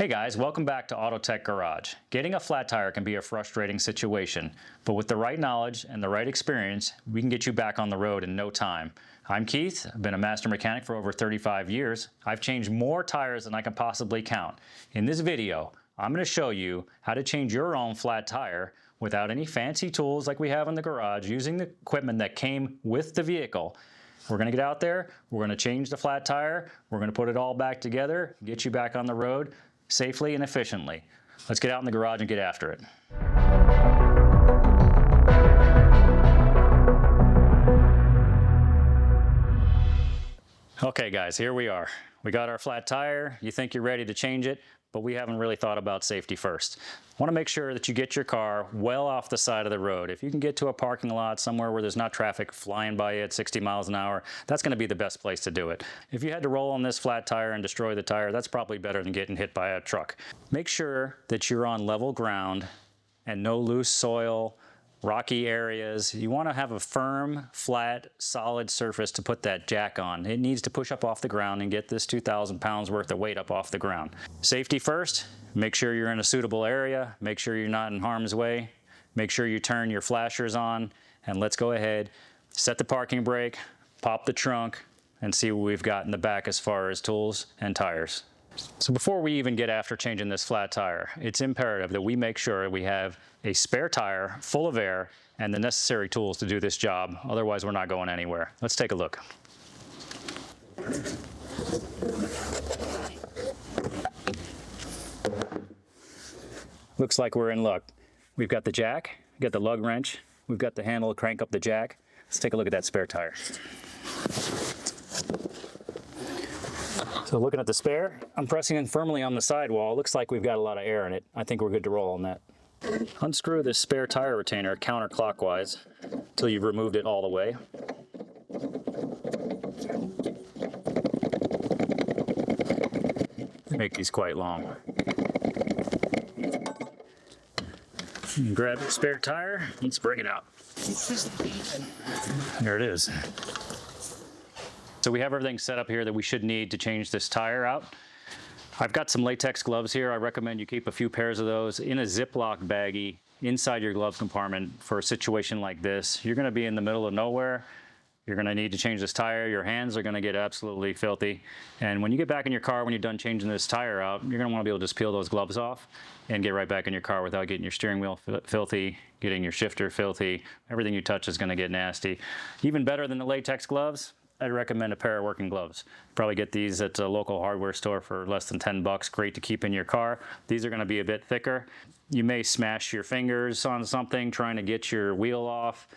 Hey guys, welcome back to OrtoTech Garage. Getting a flat tire can be a frustrating situation, but with the right knowledge and the right experience, we can get you back on the road in no time. I'm Keith. I've been a master mechanic for over 35 years. I've changed more tires than I can possibly count. In this video, I'm going to show you how to change your own flat tire without any fancy tools like we have in the garage, using the equipment that came with the vehicle. We're going to get out there, we're going to change the flat tire, we're going to put it all back together, get you back on the road safely and efficiently. Let's get out in the garage and get after it. Okay guys, here we are. We got our flat tire. You think you're ready to change it, but we haven't really thought about safety first. Want to make sure that you get your car well off the side of the road. If you can get to a parking lot somewhere where there's not traffic flying by you at 60 miles an hour, that's going to be the best place to do it. If you had to roll on this flat tire and destroy the tire, that's probably better than getting hit by a truck. Make sure that you're on level ground and no loose soil, rocky areas. You want to have a firm, flat, solid surface to put that jack on. It needs to push up off the ground and get this 2,000 pounds worth of weight up off the ground. Safety first, make sure you're in a suitable area, make sure you're not in harm's way, make sure you turn your flashers on, and let's go ahead, set the parking brake, pop the trunk, and see what we've got in the back as far as tools and tires. So before we even get after changing this flat tire, it's imperative that we make sure we have a spare tire full of air and the necessary tools to do this job. Otherwise, we're not going anywhere. Let's take a look. Looks like we're in luck. We've got the jack, we've got the lug wrench, we've got the handle to crank up the jack. Let's take a look at that spare tire. So looking at the spare, I'm pressing in firmly on the sidewall. Looks like we've got a lot of air in it. I think we're good to roll on that. Unscrew this spare tire retainer counterclockwise until you've removed it all the way. Make these quite long. Grab the spare tire, let's bring it out. There it is. So we have everything set up here that we should need to change this tire out. I've got some latex gloves here. I recommend you keep a few pairs of those in a Ziploc baggie inside your glove compartment for a situation like this. You're going to be in the middle of nowhere. You're going to need to change this tire. Your hands are going to get absolutely filthy. And when you get back in your car, when you're done changing this tire out, you're going to want to be able to just peel those gloves off and get right back in your car without getting your steering wheel filthy, getting your shifter filthy. Everything you touch is going to get nasty. Even better than the latex gloves, I'd recommend a pair of working gloves. Probably get these at a local hardware store for less than 10 bucks. Great to keep in your car. These are going to be a bit thicker. You may smash your fingers on something trying to get your wheel off.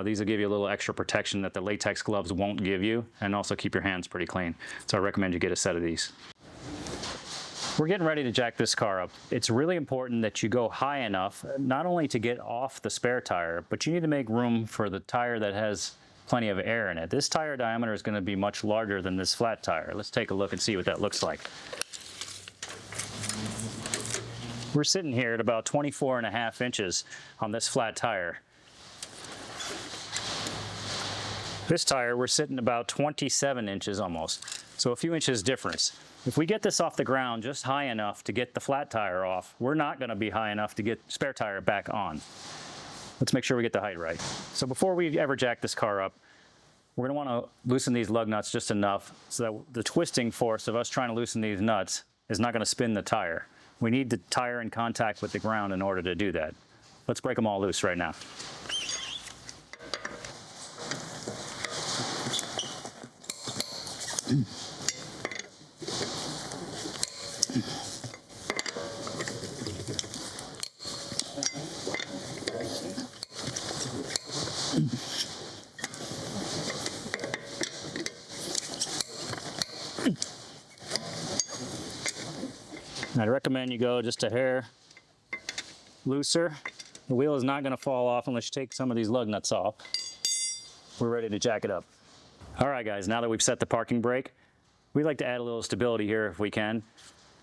These will give you a little extra protection that the latex gloves won't give you, and also keep your hands pretty clean. So I recommend you get a set of these. We're getting ready to jack this car up. It's really important that you go high enough, not only to get off the spare tire, but you need to make room for the tire that has plenty of air in it. This tire diameter is going to be much larger than this flat tire. Let's take a look and see what that looks like. We're sitting here at about 24.5 inches on this flat tire. This tire, we're sitting about 27 inches almost, so a few inches difference. If we get this off the ground just high enough to get the flat tire off, we're not going to be high enough to get spare tire back on. Let's make sure we get the height right. So before we ever jack this car up, we're going to want to loosen these lug nuts just enough so that the twisting force of us trying to loosen these nuts is not going to spin the tire. We need the tire in contact with the ground in order to do that. Let's break them all loose right now. I'd recommend you go just a hair looser. The wheel is not going to fall off unless you take some of these lug nuts off. We're ready to jack it up. All right, guys, now that we've set the parking brake, we like to add a little stability here if we can.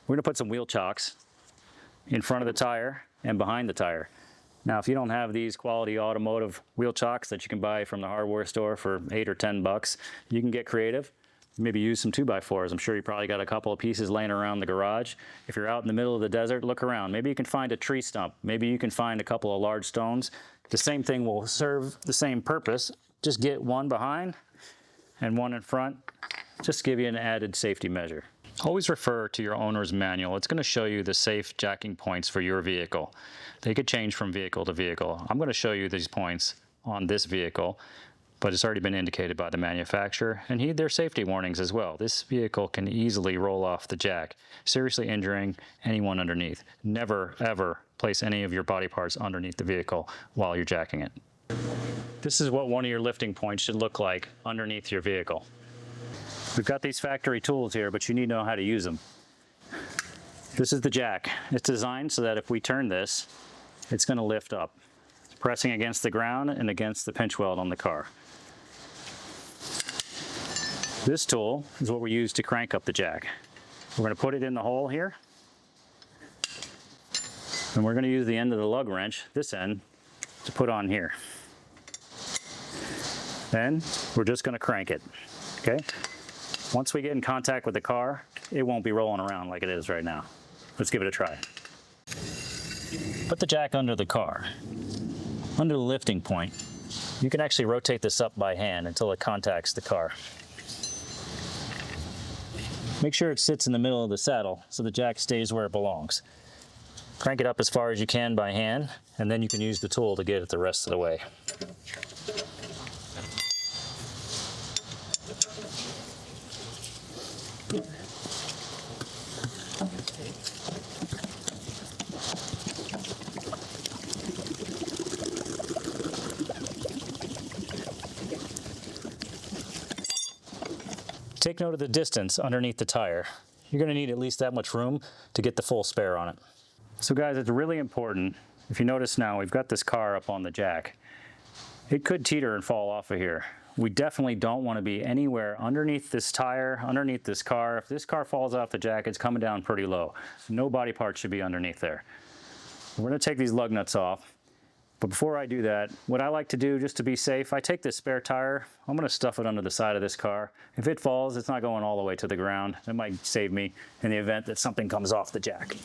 We're going to put some wheel chocks in front of the tire and behind the tire. Now, if you don't have these quality automotive wheel chocks that you can buy from the hardware store for 8 or 10 bucks, you can get creative. Maybe use some 2x4s. I'm sure you probably got a couple of pieces laying around the garage. If you're out in the middle of the desert, look around. Maybe you can find a tree stump. Maybe you can find a couple of large stones. The same thing will serve the same purpose. Just get one behind and one in front. Just give you an added safety measure. Always refer to your owner's manual. It's going to show you the safe jacking points for your vehicle. They could change from vehicle to vehicle. I'm going to show you these points on this vehicle, but it's already been indicated by the manufacturer, and heed their safety warnings as well. This vehicle can easily roll off the jack, seriously injuring anyone underneath. Never, ever place any of your body parts underneath the vehicle while you're jacking it. This is what one of your lifting points should look like underneath your vehicle. We've got these factory tools here, but you need to know how to use them. This is the jack. It's designed so that if we turn this, it's going to lift up, pressing against the ground and against the pinch weld on the car. This tool is what we use to crank up the jack. We're going to put it in the hole here, and we're going to use the end of the lug wrench, this end, to put on here. Then we're just going to crank it, okay? Once we get in contact with the car, it won't be rolling around like it is right now. Let's give it a try. Put the jack under the car, under the lifting point. You can actually rotate this up by hand until it contacts the car. Make sure it sits in the middle of the saddle so the jack stays where it belongs. Crank it up as far as you can by hand, and then you can use the tool to get it the rest of the way. Take note of the distance underneath the tire. You're going to need at least that much room to get the full spare on it. So guys, it's really important. If you notice now, we've got this car up on the jack. It could teeter and fall off of here. We definitely don't want to be anywhere underneath this tire, underneath this car. If this car falls off the jack, it's coming down pretty low. No body part should be underneath there. We're going to take these lug nuts off. But before I do that, what I like to do just to be safe, I take this spare tire, I'm going to stuff it under the side of this car. If it falls, it's not going all the way to the ground. It might save me in the event that something comes off the jack.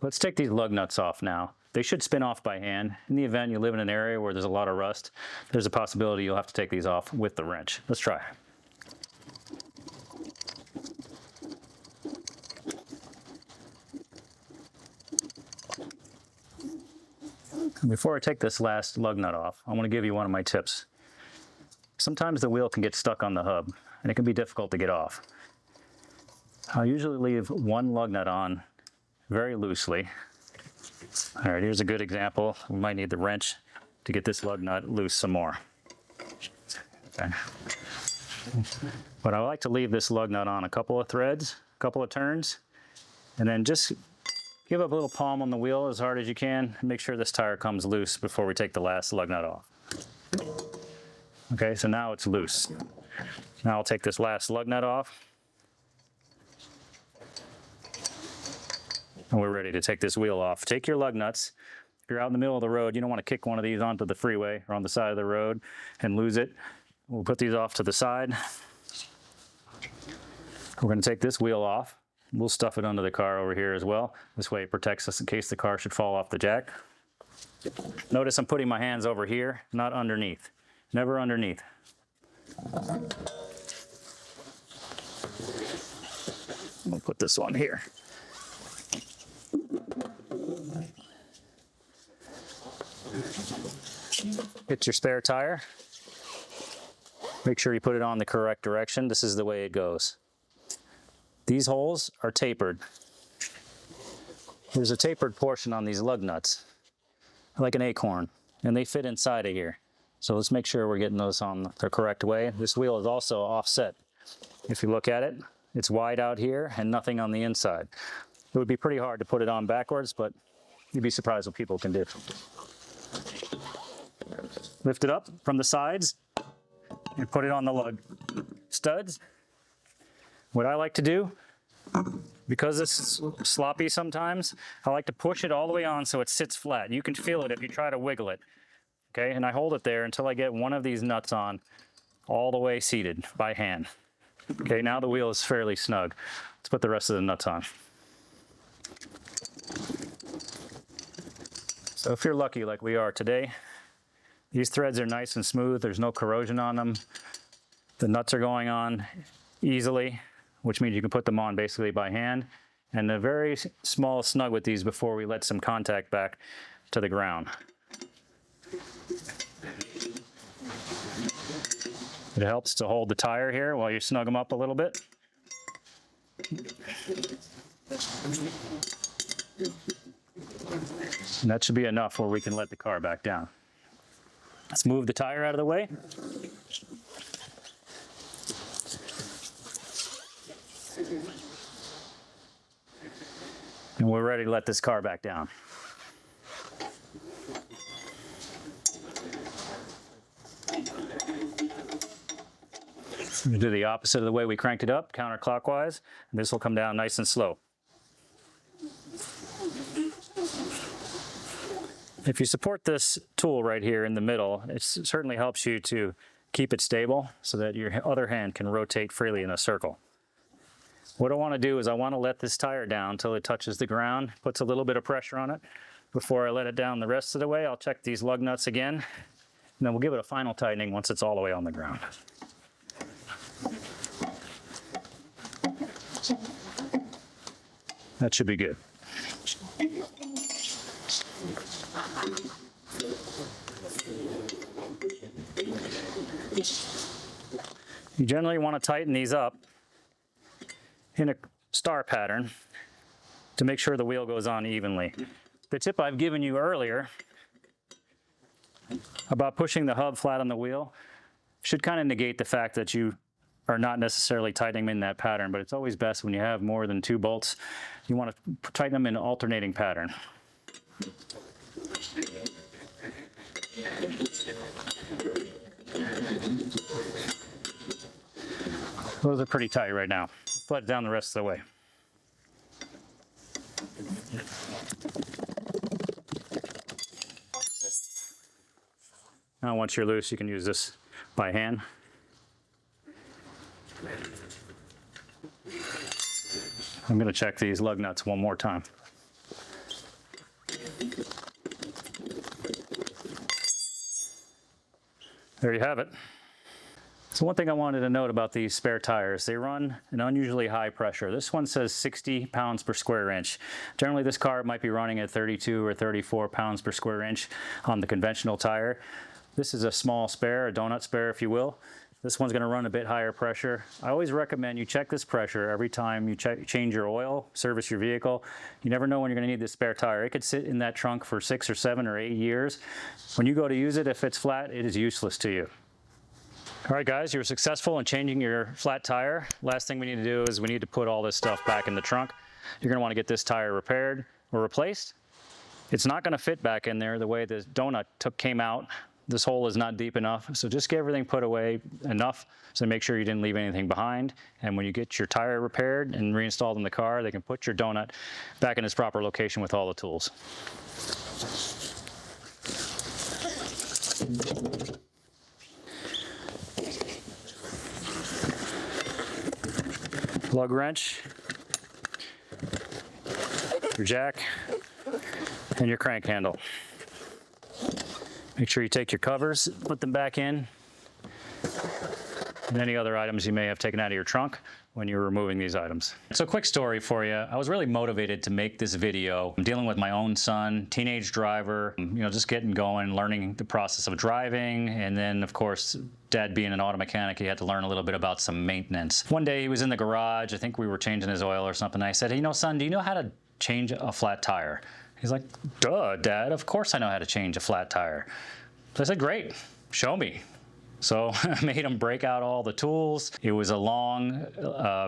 Let's take these lug nuts off now. They should spin off by hand. In the event you live in an area where there's a lot of rust, there's a possibility you'll have to take these off with the wrench. Let's try. Before I take this last lug nut off, I want to give you one of my tips. Sometimes the wheel can get stuck on the hub, and it can be difficult to get off. I'll usually leave one lug nut on very loosely. All right, here's a good example. We might need the wrench to get this lug nut loose some more. Okay. But I like to leave this lug nut on a couple of threads, a couple of turns, and then just give up a little palm on the wheel as hard as you can. Make sure this tire comes loose before we take the last lug nut off. Okay, so now it's loose. Now I'll take this last lug nut off. And we're ready to take this wheel off. Take your lug nuts. If you're out in the middle of the road, you don't want to kick one of these onto the freeway or on the side of the road and lose it. We'll put these off to the side. We're going to take this wheel off. We'll stuff it under the car over here as well. This way it protects us in case the car should fall off the jack. Notice I'm putting my hands over here, not underneath. Never underneath. We'll put this one here. Get your spare tire. Make sure you put it on the correct direction. This is the way it goes. These holes are tapered. There's a tapered portion on these lug nuts, like an acorn, and they fit inside of here. So let's make sure we're getting those on the correct way. This wheel is also offset. If you look at it, it's wide out here and nothing on the inside. It would be pretty hard to put it on backwards, but you'd be surprised what people can do. Lift it up from the sides and put it on the lug studs. What I like to do, because it's sloppy sometimes, I like to push it all the way on so it sits flat. You can feel it if you try to wiggle it. okay? And I hold it there until I get one of these nuts on all the way seated by hand. Okay, now the wheel is fairly snug. Let's put the rest of the nuts on. So if you're lucky like we are today, these threads are nice and smooth. There's no corrosion on them. The nuts are going on easily, which means you can put them on basically by hand. And a very small snug with these before we let some contact back to the ground. It helps to hold the tire here while you snug them up a little bit. And that should be enough where we can let the car back down. Let's move the tire out of the way. And we're ready to let this car back down. We're going to do the opposite of the way we cranked it up, counterclockwise, and this will come down nice and slow. If you support this tool right here in the middle, it certainly helps you to keep it stable so that your other hand can rotate freely in a circle. What I want to do is I want to let this tire down until it touches the ground, puts a little bit of pressure on it. Before I let it down the rest of the way, I'll check these lug nuts again, and then we'll give it a final tightening once it's all the way on the ground. That should be good. You generally want to tighten these up in a star pattern to make sure the wheel goes on evenly. The tip I've given you earlier about pushing the hub flat on the wheel should kind of negate the fact that you are not necessarily tightening them in that pattern, but it's always best when you have more than 2 bolts, you want to tighten them in an alternating pattern. Those are pretty tight right now. Let it down the rest of the way. Now once you're loose, you can use this by hand. I'm going to check these lug nuts one more time. There you have it. So one thing I wanted to note about these spare tires, they run an unusually high pressure. This one says 60 pounds per square inch. Generally this car might be running at 32 or 34 pounds per square inch on the conventional tire. This is a small spare, a donut spare if you will. This one's going to run a bit higher pressure. I always recommend you check this pressure every time you change your oil, service your vehicle. You never know when you're going to need this spare tire. It could sit in that trunk for 6 or 7 or 8 years. When you go to use it, if it's flat, it is useless to you. All right, guys, you were successful in changing your flat tire. Last thing we need to do is we need to put all this stuff back in the trunk. You're going to want to get this tire repaired or replaced. It's not going to fit back in there the way the donut came out. This hole is not deep enough, so just get everything put away enough so make sure you didn't leave anything behind. And when you get your tire repaired and reinstalled in the car, they can put your donut back in its proper location with all the tools. Lug wrench, your jack, and your crank handle. Make sure you take your covers, put them back in, and any other items you may have taken out of your trunk when you're removing these items. So quick story for you. I was really motivated to make this video. I'm dealing with my own son, teenage driver, just getting going, learning the process of driving, and then of course, Dad being an auto mechanic, he had to learn a little bit about some maintenance. One day he was in the garage, I think we were changing his oil or something. I said, hey, son, do you know how to change a flat tire? He's like, duh, Dad, of course I know how to change a flat tire. So I said, great, show me. So I made him break out all the tools. It was a long,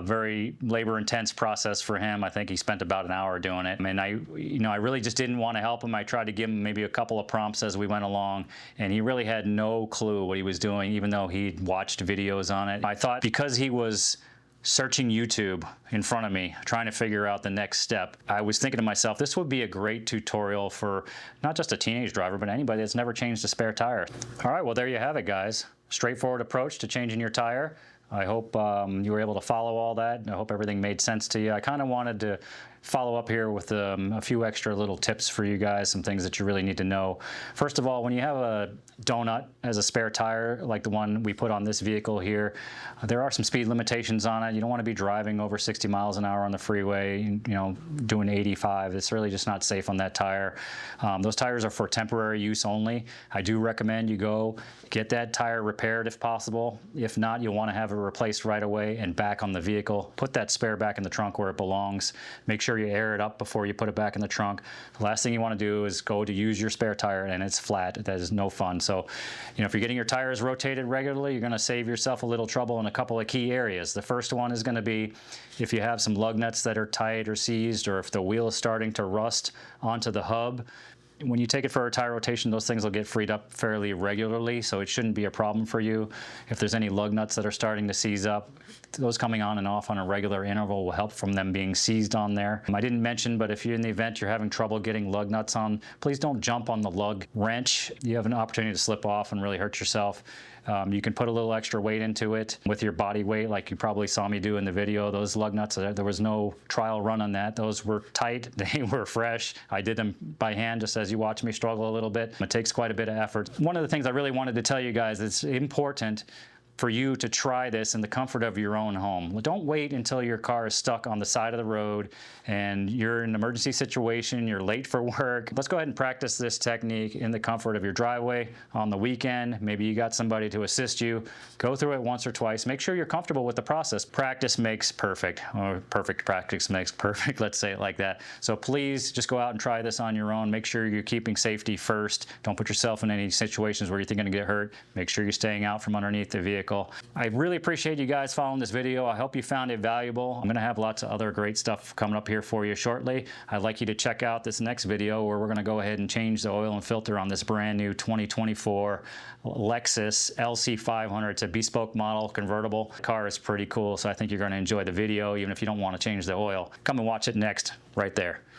very labor-intense process for him. I think he spent about an hour doing it. And I really just didn't want to help him. I tried to give him maybe a couple of prompts as we went along, and he really had no clue what he was doing, even though he'd watched videos on it. I thought because he was searching YouTube in front of me, trying to figure out the next step, I was thinking to myself, this would be a great tutorial for not just a teenage driver, but anybody that's never changed a spare tire. All right, well, there you have it, guys. Straightforward approach to changing your tire. I hope you were able to follow all that. I hope everything made sense to you. I kind of wanted to follow up here with a few extra little tips for you guys, some things that you really need to know. First of all, when you have a donut as a spare tire, like the one we put on this vehicle here, there are some speed limitations on it. You don't want to be driving over 60 miles an hour on the freeway, you know, doing 85. It's really just not safe on that tire. Those tires are for temporary use only. I do recommend you go get that tire repaired if possible. If not, you'll want to have it replaced right away and back on the vehicle. Put that spare back in the trunk where it belongs. Make sure you air it up before you put it back in the trunk. The last thing you want to do is go to use your spare tire and it's flat. That is no fun. So, you know, if you're getting your tires rotated regularly, you're going to save yourself a little trouble in a couple of key areas. The first one is going to be if you have some lug nuts that are tight or seized, or if the wheel is starting to rust onto the hub. When you take it for a tire rotation, those things will get freed up fairly regularly, so it shouldn't be a problem for you. If there's any lug nuts that are starting to seize up, those coming on and off on a regular interval will help from them being seized on there. I didn't mention, but if you're in the event you're having trouble getting lug nuts on, please don't jump on the lug wrench. You have an opportunity to slip off and really hurt yourself. You can put a little extra weight into it with your body weight, like you probably saw me do in the video. Those lug nuts, there was no trial run on that. Those were tight, they were fresh. I did them by hand just as you watch me struggle a little bit. It takes quite a bit of effort. One of the things I really wanted to tell you guys, it's important for you to try this in the comfort of your own home. Don't wait until your car is stuck on the side of the road and you're in an emergency situation, you're late for work. Let's go ahead and practice this technique in the comfort of your driveway on the weekend. Maybe you got somebody to assist you. Go through it once or twice. Make sure you're comfortable with the process. Practice makes perfect, or perfect practice makes perfect. Let's say it like that. So please just go out and try this on your own. Make sure you're keeping safety first. Don't put yourself in any situations where you're going to get hurt. Make sure you're staying out from underneath the vehicle. I really appreciate you guys following this video. I hope you found it valuable. I'm going to have lots of other great stuff coming up here for you shortly. I'd like you to check out this next video where we're going to go ahead and change the oil and filter on this brand new 2024 Lexus LC500. It's a bespoke model convertible. The car is pretty cool, so I think you're going to enjoy the video even if you don't want to change the oil. Come and watch it next right there.